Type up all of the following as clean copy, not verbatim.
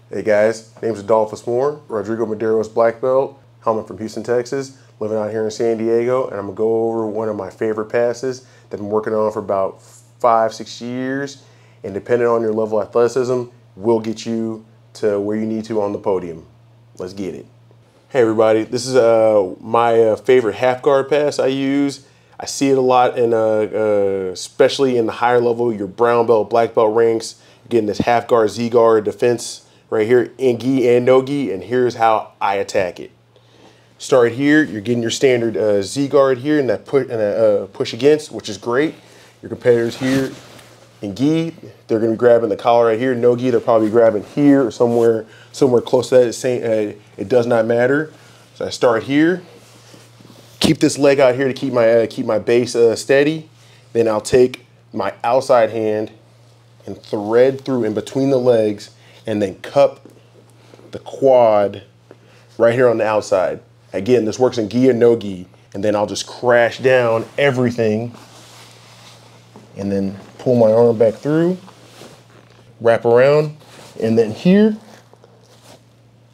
Hey guys, name's Adolphus Moore, Rodrigo Madero's black belt. I'm from Houston, Texas, living out here in San Diego, and I'm gonna go over one of my favorite passes that I've been working on for about 5-6 years, and depending on your level of athleticism, will get you to where you need to on the podium. Let's get it. Hey everybody, this is my favorite half guard pass I use. I see it a lot in, especially in the higher level, your brown belt, black belt ranks. You're getting this half guard, Z guard defense right here in gi and no gi, and here's how I attack it. Start here, you're getting your standard Z guard here and that push against, which is great. Your competitors here in gi, they're gonna be grabbing the collar right here. No gi, they're probably grabbing here or somewhere close to that. It does not matter. So I start here. Keep this leg out here to keep my base steady. Then I'll take my outside hand and thread through in between the legs and then cup the quad right here on the outside. Again, this works in gi and no gi. And then I'll just crash down everything and then pull my arm back through, wrap around, and then here.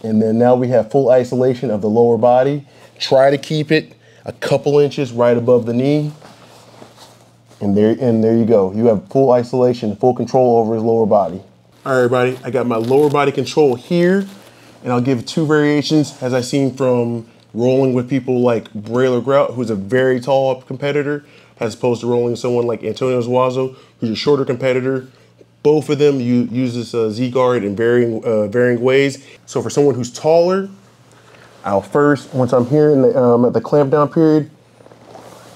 And then now we have full isolation of the lower body. Try to keep it a couple inches right above the knee. And there you go. You have full isolation, full control over his lower body. All right, everybody, I got my lower body control here, and I'll give 2 variations as I've seen from rolling with people like Braylor Grout, who's a very tall competitor, as opposed to rolling with someone like Antonio Zuazo, who's a shorter competitor. Both of them use this Z guard in varying ways. So for someone who's taller, I'll first, once I'm here at the clamp down period,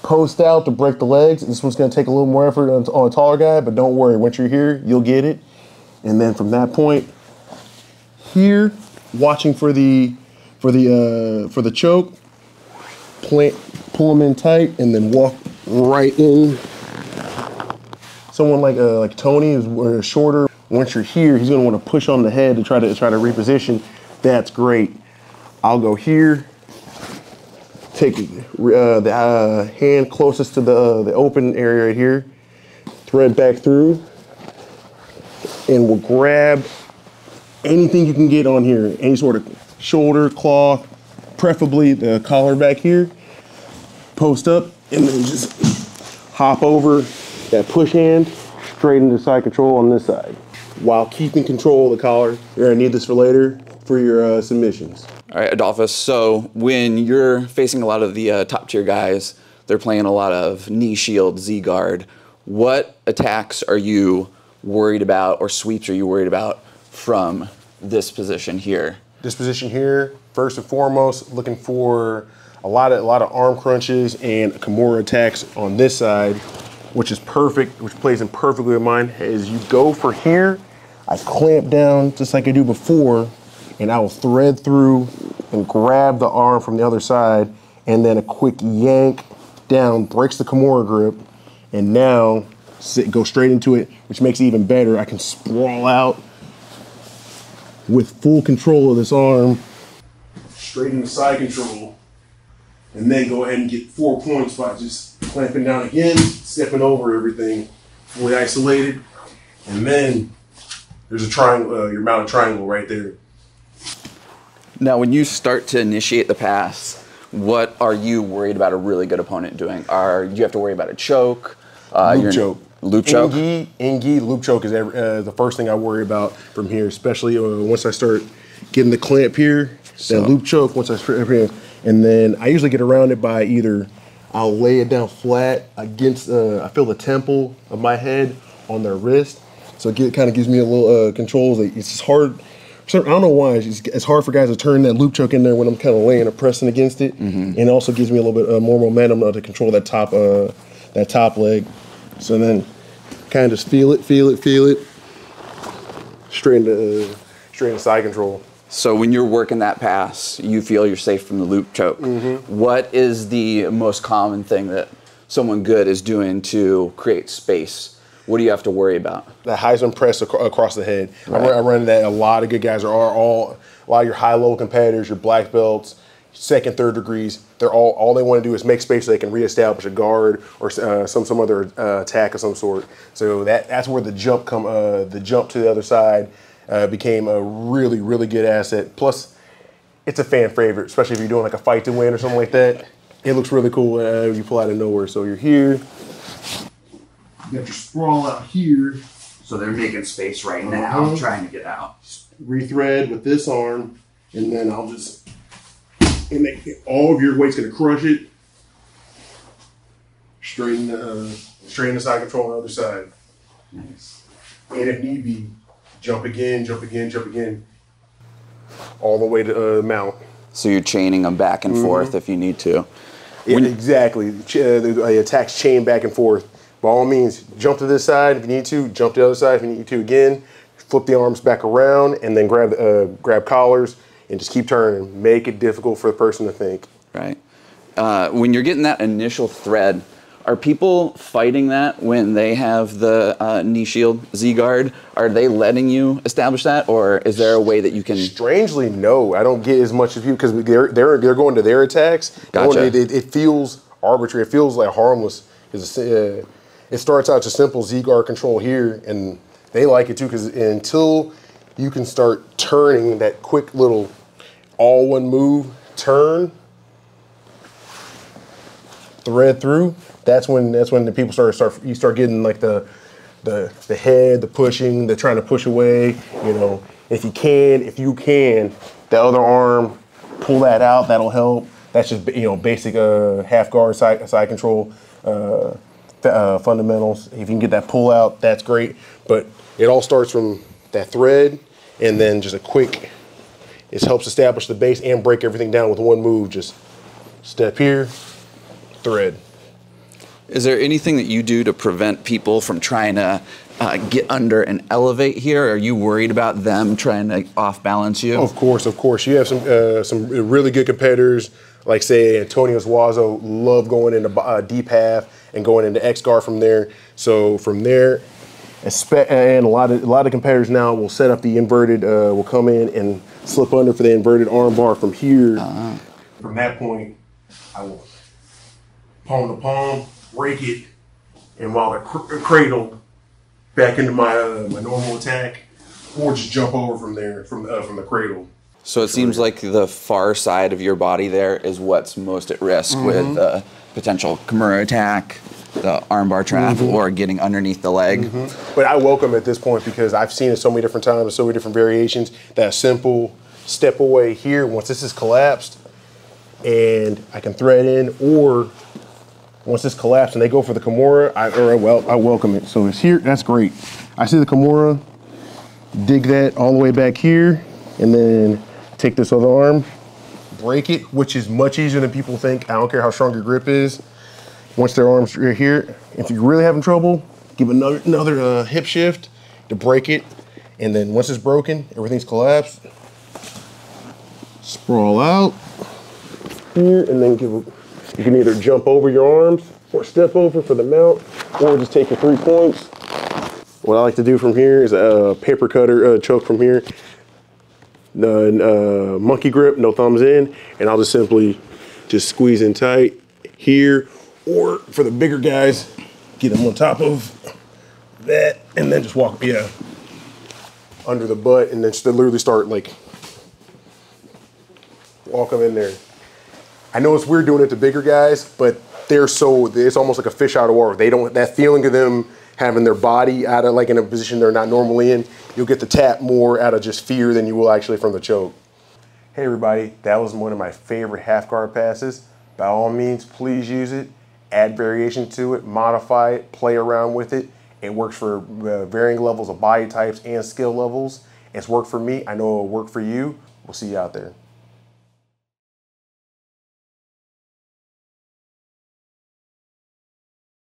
post out to break the legs. This one's gonna take a little more effort on a taller guy, but don't worry, once you're here, you'll get it. And then from that point, here, watching for the choke, pull them in tight, and then walk right in. Someone like Tony is shorter. Once you're here, he's gonna want to push on the head to try to reposition. That's great. I'll go here, take the hand closest to the open area right here, thread back through, and we'll grab anything you can get on here, any sort of shoulder, cloth, preferably the collar back here, post up, and then just hop over that push hand straight into side control on this side. While keeping control of the collar, you're gonna need this for later for your submissions. All right, Adolphus, so when you're facing a lot of the top tier guys, they're playing a lot of knee shield, Z guard. What attacks are you worried about, or sweeps are you worried about from this position here? This position here, first and foremost, looking for a lot of arm crunches and Kimura attacks on this side, which is perfect, which plays in perfectly with mine. As you go for here, I clamp down just like I do before, and I will thread through and grab the arm from the other side, and then a quick yank down, breaks the Kimura grip, and now go straight into it, which makes it even better. I can sprawl out with full control of this arm, straight into side control, and then go ahead and get 4 points by just clamping down again, stepping over everything, fully isolated, and then there's a triangle, your mounted triangle right there. Now, when you start to initiate the pass, what are you worried about a really good opponent doing? Do you have to worry about a choke? Loop choke. Loop choke? In gi, loop choke is the first thing I worry about from here, especially once I start getting the clamp here, that loop choke, once I start here. And then I usually get around it by either I'll lay it down flat against, I feel the temple of my head on their wrist. So it kind of gives me a little control. It's just hard. I don't know why. It's hard for guys to turn that loop choke in there when I'm kind of laying and pressing against it. And it also gives me a little bit more momentum to control that top leg. So then kind of just feel it, straight into side control. So when you're working that pass, you feel you're safe from the loop choke. What is the most common thing that someone good is doing to create space? What do you have to worry about? The Heisman Press across the head. Right. I run that. A lot of good guys are all a lot of your high-level competitors, your black belts, second, third degrees. They're all they want to do is make space so they can reestablish a guard or some other attack of some sort. So that's where the jump to the other side. became a really, really good asset. Plus, it's a fan favorite, especially if you're doing like a fight to win or something like that. It looks really cool you pull out of nowhere. So you're here. You got your sprawl out here. So they're making space right now, trying to get out. Rethread with this arm, and then I'll just, all of your weight's gonna crush it. Straighten the side control on the other side. Nice. And if need be, jump again, jump again, jump again. All the way to mount. So you're chaining them back and forth if you need to. Yeah, exactly. The attacks chain back and forth. By all means, jump to this side if you need to, jump to the other side if you need to again, flip the arms back around, and then grab collars and just keep turning. Make it difficult for the person to think. Right. When you're getting that initial thread, are people fighting that when they have the knee shield Z-guard? Are they letting you establish that, or is there a way that you can? Strangely, no. I don't get as much as you because they're going to their attacks. Gotcha. It feels arbitrary. It feels like harmless. It starts out just simple Z-guard control here, and they like it too because until you can start turning that quick little all one move turn, thread through. That's when the people you start getting like the head, the pushing, the trying to push away. You know, if you can, the other arm, pull that out. That'll help. That's just basic half guard side control fundamentals. If you can get that pull out, that's great. But it all starts from that thread, and then just a quick. It helps establish the base and break everything down with one move. Just step here, thread. Is there anything that you do to prevent people from trying to get under and elevate here? Are you worried about them trying to off balance you? Of course. You have some really good competitors, like say Antonio Suazo, love going into deep half and going into X guard from there. So from there, and a lot of competitors now will set up the inverted, will come in and slip under for the inverted arm bar from here. From that point, I will palm to palm, break it, and while they're cradled, back into my my normal attack, or just jump over from there, from the cradle. So it seems like the far side of your body there is what's most at risk with the potential Kimura attack, the armbar trap, or getting underneath the leg. But I welcome at this point because I've seen it so many different times, so many different variations, that simple step away here, once this is collapsed, and I can thread in, or once this collapsed and they go for the Kimura, I welcome it. So it's here, that's great. I see the Kimura, dig that all the way back here, and then take this other arm, break it, which is much easier than people think. I don't care how strong your grip is. Once their arms are here, if you're really having trouble, give another hip shift to break it. And then once it's broken, everything's collapsed. Sprawl out here, and then you can either jump over your arms or step over for the mount, or just take your 3 points. What I like to do from here is a paper cutter choke from here. The monkey grip, no thumbs in, and I'll just simply just squeeze in tight here, or for the bigger guys, get them on top of that, and then just walk, under the butt, and then just literally start like, walk them in there. I know it's weird doing it to bigger guys, but it's almost like a fish out of water. They don't, that feeling of them having their body out of like in a position they're not normally in, you'll get the tap more out of just fear than you will actually from the choke. Hey everybody, that was one of my favorite half guard passes. By all means, please use it, add variation to it, modify it, play around with it. It works for varying levels of body types and skill levels. It's worked for me, I know it'll work for you. We'll see you out there.